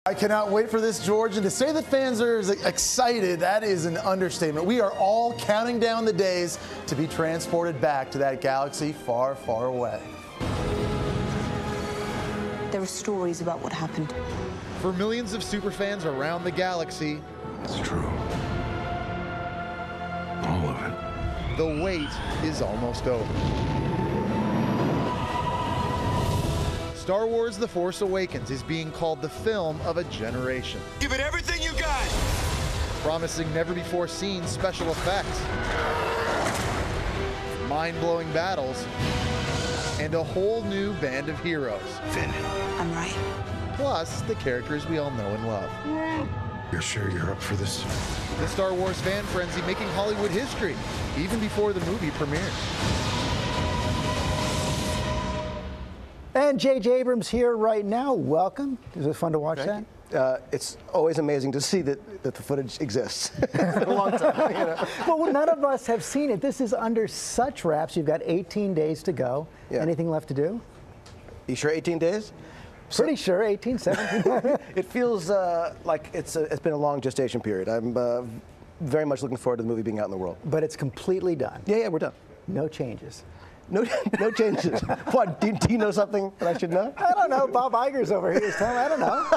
I cannot wait for this, George. And to say that fans are excited, that is an understatement. We are all counting down the days to be transported back to that galaxy far, far away. There are stories about what happened. For millions of superfans around the galaxy, it's true. All of it. The wait is almost over. Star Wars The Force Awakens is being called the film of a generation. Give it everything you got! Promising never-before-seen special effects, mind-blowing battles, and a whole new band of heroes. Finn. I'm right. Plus, the characters we all know and love. You're sure you're up for this? The Star Wars fan frenzy making Hollywood history, even before the movie premiered. And J.J. Abrams here right now. Welcome. Is it fun to watch that? It's always amazing to see that the footage exists. It's been a long time. You know? Well, none of us have seen it. This is under such wraps. You've got 18 days to go. Yeah. Anything left to do? You sure 18 days? Pretty sure, 18, 17. It feels like it's been a long gestation period. I'm very much looking forward to the movie being out in the world. But it's completely done. Yeah, we're done. No changes. No changes. What, do you know something that I should know? I don't know. Bob Iger's over here. I don't know.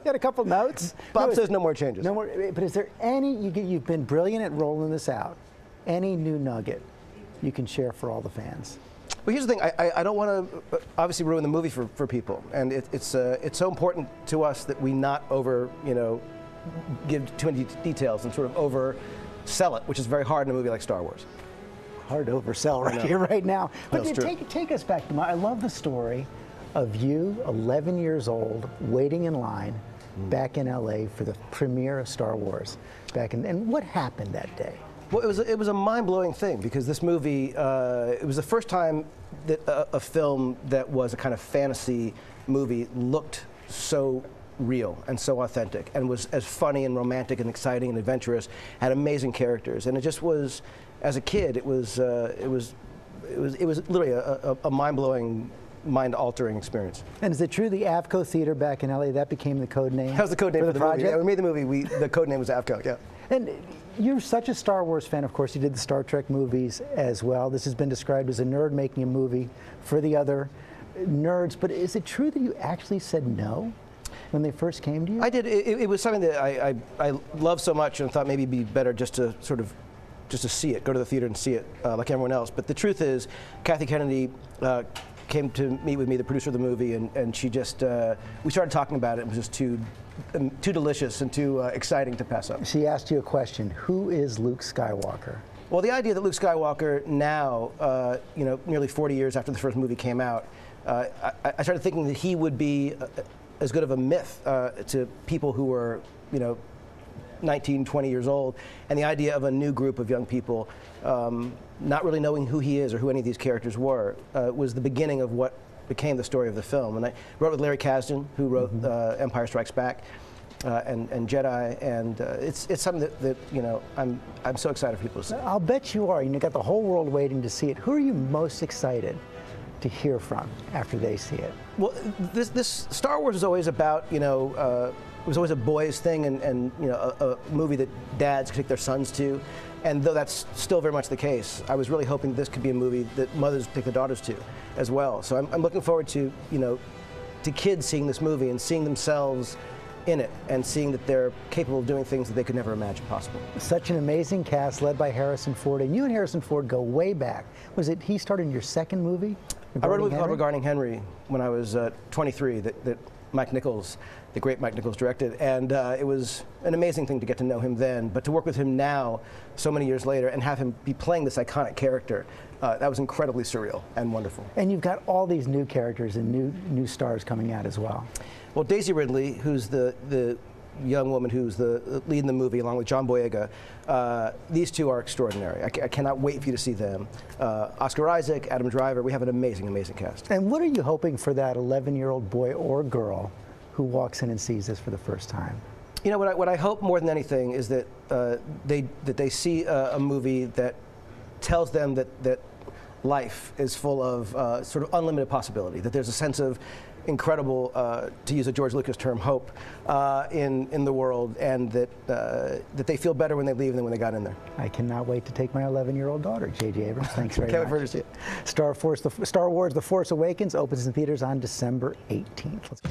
Got a couple notes. Bob says no more changes. No more. But is there any, you've been brilliant at rolling this out, any new nugget you can share for all the fans? Well, here's the thing. I don't want to obviously ruin the movie for people, and it's so important to us that we not give too many details and sort of oversell it, which is very hard in a movie like Star Wars. Hard to oversell right here, right now. But take us back to I love the story of you, 11 years old, waiting in line back in L.A. for the premiere of Star Wars. And what happened that day? Well, it was a mind-blowing thing because this movie, it was the first time that a film that was a kind of fantasy movie looked so real and so authentic and was as funny and romantic and exciting and adventurous, had amazing characters, and it just was, as a kid, it was literally a mind-blowing, mind-altering experience. And is it true the Avco Theater back in LA, that became the code name? That was the code name for the project? movie. Yeah, we made the movie. The code name was Avco. Yeah. And you're such a Star Wars fan, of course. You did the Star Trek movies as well. This has been described as a nerd making a movie for the other nerds. But is it true that you actually said no when they first came to you? I did. It was something that I loved so much and thought maybe it'd be better just to see it, go to the theater and see it like everyone else. But the truth is, Kathy Kennedy came to meet with me, the producer of the movie, and she just, we started talking about it. It was just too delicious and too exciting to pass up. She asked you a question. Who is Luke Skywalker? Well, the idea that Luke Skywalker now, nearly 40 years after the first movie came out, I started thinking that he would be as good of a myth to people who were, 19, 20 years old, and the idea of a new group of young people not really knowing who he is or who any of these characters were was the beginning of what became the story of the film. And I wrote with Larry Kasdan, who wrote Empire Strikes Back and Jedi, and it's something that I'm so excited for people to see. I'll bet you are. You got the whole world waiting to see it. Who are you most excited to hear from after they see it? Well, this Star Wars is always about, it was always a boys thing and a movie that dads could take their sons to. And though that's still very much the case, I was really hoping this could be a movie that mothers take their daughters to as well. So I'm looking forward to, to kids seeing this movie and seeing themselves in it and seeing that they're capable of doing things that they could never imagine possible. Such an amazing cast led by Harrison Ford. And you and Harrison Ford go way back. Was it he started in your second movie? I wrote a movie called Regarding Henry when I was 23 that Mike Nichols, the great Mike Nichols, directed, and it was an amazing thing to get to know him then, but to work with him now, so many years later, and have him be playing this iconic character, that was incredibly surreal and wonderful. And you've got all these new characters and new stars coming out as well. Well, Daisy Ridley, who's the young woman who's the lead in the movie, along with John Boyega, these two are extraordinary. I cannot wait for you to see them. Oscar Isaac, Adam Driver, we have an amazing, amazing cast. And what are you hoping for that 11-year-old boy or girl who walks in and sees this for the first time? What I hope more than anything is that they see a movie that tells them that life is full of sort of unlimited possibility, that there's a sense of incredible, to use a George Lucas term, hope in the world, and that they feel better when they leave than when they got in there. I cannot wait to take my 11-year-old daughter, J.J. Abrams. Thanks very Can't much. wait to see it. Star Wars: The Force Awakens opens in theaters on December 18th. Let's go.